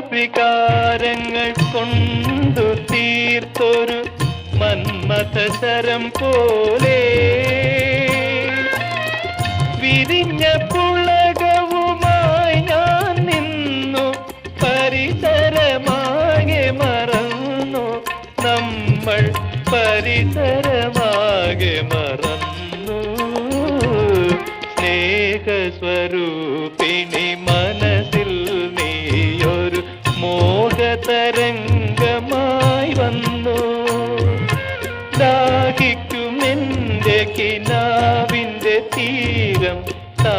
വികാരങ്ങൾ കൊണ്ടു തീർത്തൊരു മന്മഥശരം പോലെ വിരിഞ്ഞ പുളകവുമായി ഞാൻ നിന്നു. പരിസരമാകെ മറന്നു നമ്മൾ, പരിസരമാകെ മറന്നു. സ്നേഹസ്വരൂപിണി മനസ്സിൽ നീയൊരു മോഹതരംഗമായി വന്നു. ദാഹിക്കുമെന്റെ കിനാവിന്റെ തീരം താ